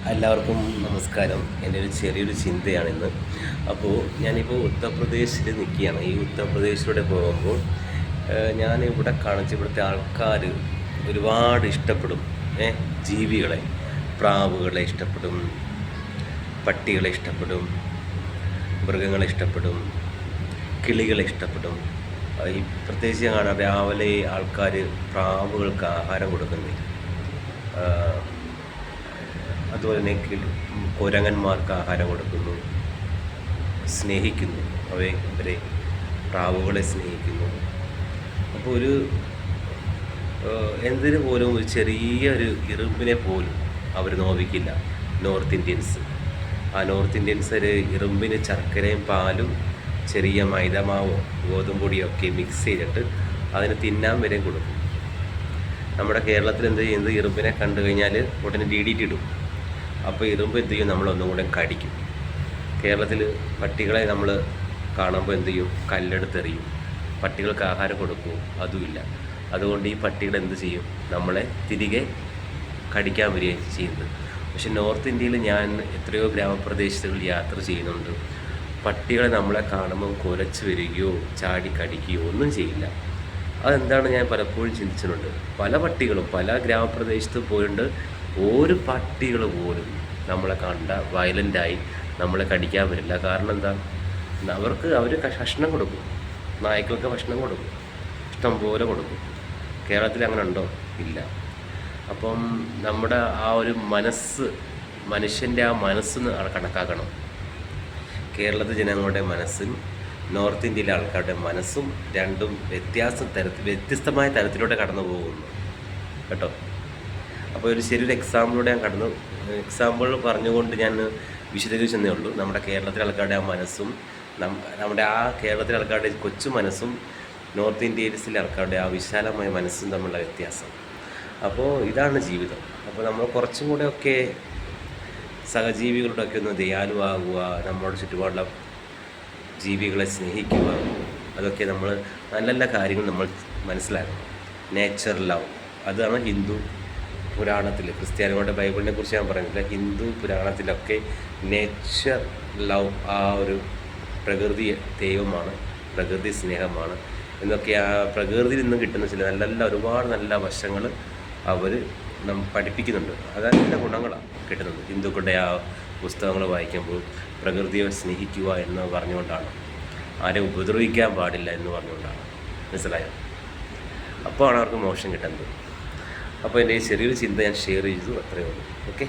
എല്ലാവർക്കും നമസ്കാരം. എൻ്റെ ഒരു ചെറിയൊരു ചിന്തയാണിന്ന്. അപ്പോൾ ഞാനിപ്പോൾ ഉത്തർപ്രദേശിൽ നിൽക്കുകയാണ്. ഈ ഉത്തർപ്രദേശിലൂടെ പോകുമ്പോൾ ഞാനിവിടെ കാണിച്ച ഇവിടുത്തെ ആൾക്കാർ ഒരുപാട് ഇഷ്ടപ്പെടും ജീവികളെ. പ്രാവുകളെ ഇഷ്ടപ്പെടും, പട്ടികളെ ഇഷ്ടപ്പെടും, മൃഗങ്ങളെ ഇഷ്ടപ്പെടും, കിളികളെ ഇഷ്ടപ്പെടും. ഈ പ്രത്യേകിച്ച് കാണാം രാവിലെ ആൾക്കാർ പ്രാവുകൾക്ക് ആഹാരം കൊടുക്കുന്നത്. അതുപോലെ തന്നെ കുരങ്ങന്മാർക്ക് ആഹാരം കൊടുക്കുന്നു, സ്നേഹിക്കുന്നു, അവരെ പ്രാവുകളെ സ്നേഹിക്കുന്നു. അപ്പോൾ എന്തിനു പോലും ഒരു ചെറിയൊരു ഇറുമ്പിനെ പോലും അവർ നോവിക്കില്ല നോർത്ത് ഇന്ത്യൻസ്. ആ നോർത്ത് ഇന്ത്യൻസ് ഒരു ഇറുമ്പിന് ശർക്കരയും പാലും ചെറിയ മൈദമാവോ ഗോതമ്പൊടിയോ ഒക്കെ മിക്സ് ചെയ്തിട്ട് അതിന് തിന്നാൻ വരെ കൊടുക്കും. നമ്മുടെ കേരളത്തിൽ എന്ത് ചെയ്യുന്നത്, ഇറുമ്പിനെ കണ്ടു കഴിഞ്ഞാൽ ഉടനെ ഇടും. അപ്പോൾ ഇറുമ്പ് എന്ത് ചെയ്യും, നമ്മളൊന്നും കൂടെ കടിക്കും. കേരളത്തിൽ പട്ടികളെ നമ്മൾ കാണുമ്പോൾ എന്ത് ചെയ്യും, കല്ലെടുത്തെറിയും. പട്ടികൾക്ക് ആഹാരം കൊടുക്കും, അതുമില്ല. അതുകൊണ്ട് ഈ പട്ടികൾ എന്ത് ചെയ്യും, നമ്മളെ തിരികെ കടിക്കാൻ വരികയും ചെയ്യുന്നത്. പക്ഷെ നോർത്ത് ഇന്ത്യയിൽ ഞാൻ എത്രയോ ഗ്രാമപ്രദേശത്തുകളിൽ യാത്ര ചെയ്യുന്നുണ്ട്. പട്ടികളെ നമ്മളെ കാണുമ്പോൾ കുരച്ച് വരികയോ ചാടി കടിക്കുകയോ ഒന്നും ചെയ്യില്ല. അതെന്താണ് ഞാൻ പലപ്പോഴും ചിന്തിച്ചിട്ടുണ്ട്. പല പട്ടികളും പല ഗ്രാമപ്രദേശത്ത് പോയിട്ട് ഒരു പട്ടികൾ പോലും നമ്മളെ കണ്ട വയലൻ്റായി നമ്മളെ കടിക്കാൻ വരില്ല. കാരണം എന്താ, അവർ ഭക്ഷണം കൊടുക്കും, നായ്ക്കൾക്ക് ഭക്ഷണം കൊടുക്കും, ഇഷ്ടം പോലെ കൊടുക്കും. കേരളത്തിൽ അങ്ങനെ ഉണ്ടോ? ഇല്ല. അപ്പം നമ്മുടെ ആ ഒരു മനസ്സ്, മനുഷ്യൻ്റെ ആ മനസ്സ് കണക്കാക്കണം. കേരളത്തിലെ ജനങ്ങളുടെ മനസ്സും നോർത്ത് ഇന്ത്യയിലെ ആൾക്കാരുടെ മനസ്സും രണ്ടും വ്യത്യസ്തമായ തരത്തിലൂടെ കടന്നു പോകുന്നു കേട്ടോ. അപ്പോൾ ഒരു ചെറിയൊരു എക്സാമ്പിളൂടെ ഞാൻ എക്സാമ്പിൾ പറഞ്ഞുകൊണ്ട് ഞാൻ വിശദീകരിച്ചെന്നേ ഉള്ളൂ. നമ്മുടെ കേരളത്തിലെ ആൾക്കാരുടെ ആ മനസ്സും നമ്മുടെ ആ കേരളത്തിലെ ആൾക്കാരുടെ കൊച്ചു മനസ്സും നോർത്ത് ഇന്ത്യയിലെ ആൾക്കാരുടെ ആ വിശാലമായ മനസ്സും തമ്മിലുള്ള വ്യത്യാസം. അപ്പോൾ ഇതാണ് ജീവിതം. അപ്പോൾ നമ്മൾ കുറച്ചും കൂടെയൊക്കെ സഹജീവികളുടെയൊക്കെ ഒന്ന് ദയാലുവാകുക, നമ്മുടെ ചുറ്റുപാടുള്ള ജീവികളെ സ്നേഹിക്കുക, അതൊക്കെ നമ്മൾ നല്ല നല്ല കാര്യങ്ങൾ നമ്മൾ മനസ്സിലാക്കണം. നേച്ചർ ലവ്, അതാണ് ഹിന്ദു പുരാണത്തിൽ, ക്രിസ്ത്യാനികളുടെ ബൈബിളിനെ കുറിച്ച് ഞാൻ പറയുന്നില്ല, ഹിന്ദു പുരാണത്തിലൊക്കെ നേച്ചർ ലവ്, ആ ഒരു പ്രകൃതി ദൈവമാണ്, പ്രകൃതി സ്നേഹമാണ് എന്നൊക്കെ ആ പ്രകൃതിയിൽ നിന്ന് കിട്ടുന്ന ചില നല്ല നല്ല ഒരുപാട് നല്ല വശങ്ങൾ അവർ പഠിപ്പിക്കുന്നുണ്ട്. അത് നല്ല ഗുണങ്ങളാണ് കിട്ടുന്നത്. ഹിന്ദുക്കളുടെ ആ പുസ്തകങ്ങൾ വായിക്കുമ്പോൾ പ്രകൃതിയെ സ്നേഹിക്കുക എന്ന് പറഞ്ഞുകൊണ്ടാണ്, ആരെ ഉപദ്രവിക്കാൻ പാടില്ല എന്ന് പറഞ്ഞുകൊണ്ടാണ്. മനസ്സിലായോ? അപ്പോൾ ആണ് അവർക്ക് മോശം കിട്ടുന്നത്. അപ്പോൾ എൻ്റെ ചെറിയൊരു ചിന്ത ഞാൻ ഷെയർ ചെയ്തു, അത്രയേ ഉള്ളൂ. ഓക്കെ.